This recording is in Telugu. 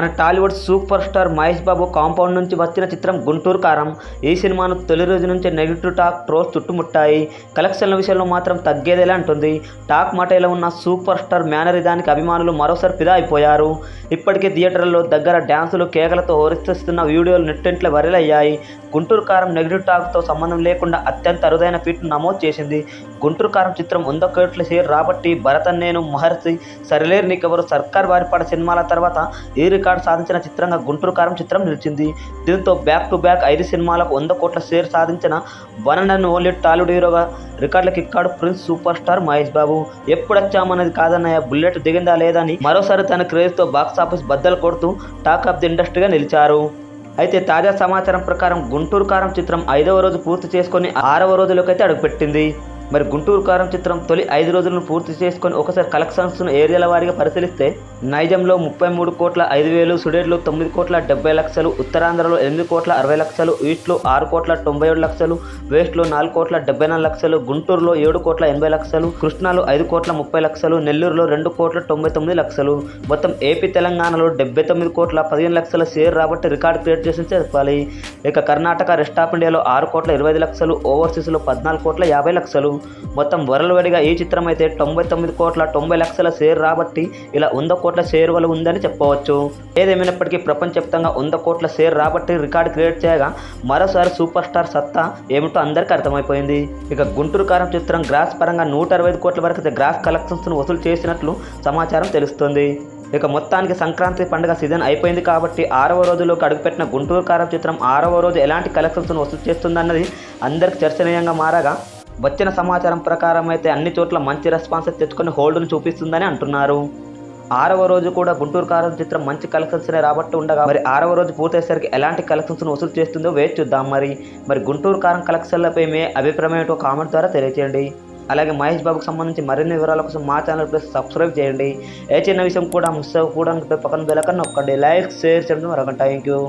మన Tollywood super star Mahesh Babu compound నుంచి వచ్చిన చిత్రం గుంటూరు కారం. ఈ సినిమాను తొలి రోజు నుంచి నెగిటివ్ టాక్ ట్రోల్స్ చుట్టుముట్టాయి. కలెక్షన్ల విషయంలో మాత్రం తగ్గేదేలా అంటుంది. టాక్ మాటలో ఉన్న సూపర్ స్టార్ మేనరిజానికి అభిమానులు మరోసారి ఫిదా అయిపోయారు. ఇప్పటికే థియేటర్లలో దగ్గర డ్యాన్సులు కేకలతో హోరెత్తిస్తున్న వీడియోలు నెట్టింట్లో వైరల్ అయ్యాయి. గుంటూరు కారం నెగిటివ్ టాక్తో సంబంధం లేకుండా అత్యంత అరుదైన ఫీట్ను నమోదు చేసింది. గుంటూరు కారం చిత్రం 100 కోట్ల షేర్ రాబట్టి భరతన్ నేను, మహర్షి, సరిలేరు నీకెవరు, సర్కార్ వారిపాట సినిమాల తర్వాత ఈ రికార్డు సాధించిన చిత్రంగా గుంటూరు కారం చిత్రం నిలిచింది. దీంతో బ్యాక్ టు బ్యాక్ 5 సినిమాలకు 100 కోట్ల షేర్ సాధించిన వన్ అండ్ ఓన్లీ టాలీవుడ్ హీరోగా రికార్డులకు ఎక్కాడు prince super star Mahesh Babu. ఎప్పుడొచ్చామన్నది కాదన్నయ్య, bullet దిగిందా లేదని మరోసారి తన క్రేజ్తో బాక్సాఫీస్ బద్దలు కొడుతూ టాక్ ఆఫ్ ది ఇండస్ట్రీగా నిలిచారు. అయితే తాజా సమాచారం ప్రకారం గుంటూరు కారం చిత్రం 5వ రోజు పూర్తి చేసుకొని 6వ రోజులోకి అయితే అడుగుపెట్టింది. మరి గుంటూరు కారం చిత్రం తొలి 5 రోజులను పూర్తి చేసుకొని ఒకసారి కలెక్షన్స్ను ఏరియాల వారీగా పరిశీలిస్తే నైజంలో 33 కోట్ల 5,000, సుడేట్లో 9 కోట్ల 70 లక్షలు, ఉత్తరాంధ్రలో 8 కోట్ల 60 లక్షలు, ఈస్ట్లో 6 కోట్ల 97 లక్షలు, వెస్ట్లో 4 కోట్ల 74 లక్షలు, గుంటూరులో 7 కోట్ల 80 లక్షలు, కృష్ణాలో 5 కోట్ల 30 లక్షలు, నెల్లూరులో 2 కోట్ల 99 లక్షలు, మొత్తం ఏపీ తెలంగాణలో 79 కోట్ల 15 లక్షల షేర్ రాబట్టి రికార్డు క్రియేట్ చేసి చెప్పాలి. ఇక కర్ణాటక, రెస్ట్ ఆఫ్ ఇండియాలో 6 కోట్ల 25 లక్షలు, ఓవర్సీస్లో 14 కోట్ల 50 లక్షలు, మొత్తం వరల్డ్వైడ్గా ఈ చిత్రం అయితే 99 కోట్ల 90 లక్షల షేర్ రాబట్టి ఇలా 100 కోట్ల షేర్ వల్ల ఉందని చెప్పవచ్చు. ఏదేమైనప్పటికీ ప్రపంచవ్యాప్తంగా 100 కోట్ల షేర్ రాబట్టి రికార్డు క్రియేట్ చేయగా మరోసారి సూపర్ స్టార్ సత్తా ఏమిటో అందరికీ అర్థమైపోయింది. ఇక గుంటూరు కారం చిత్రం గ్రాస్ పరంగా 165 కోట్ల వరకు గ్రాస్ కలెక్షన్స్ను వసూలు చేసినట్లు సమాచారం తెలుస్తుంది. ఇక మొత్తానికి సంక్రాంతి పండుగ సీజన్ అయిపోయింది కాబట్టి 6వ రోజులోకి అడుగుపెట్టిన గుంటూరు కారం చిత్రం 6వ రోజు ఎలాంటి కలెక్షన్స్ను వసూలు చేస్తుందన్నది అందరికి చర్చనీయంగా మారగా వచ్చిన సమాచారం ప్రకారం అయితే అన్ని చోట్ల మంచి రెస్పాన్స్ తెచ్చుకొని హోల్డ్ను చూపిస్తుందని అంటున్నారు. 6వ రోజు కూడా గుంటూరు కారం చిత్రం మంచి కలెక్షన్స్నే రాబట్టి ఉండగా మరి 6వ రోజు పూర్తయ్యేసరికి ఎలాంటి కలెక్షన్స్ను వసూలు చేస్తుందో వేచి చూద్దాం. మరి గుంటూరు కారం కలెక్షన్లపై మీ అభిప్రాయం ఏంటో కామెంట్ ద్వారా తెలియజేయండి. అలాగే మహేష్ బాబుకు సంబంధించి మరిన్ని వివరాల కోసం మా ఛానల్ ప్లీజ్ సబ్స్క్రైబ్ చేయండి. ఏ చిన్న విషయం కూడా మిస్ అవ్వకూడదు పక్కన బెల్ ఐకాన్ నొక్కండి. లైక్, షేర్ చేయడం మరొక థ్యాంక్ యూ.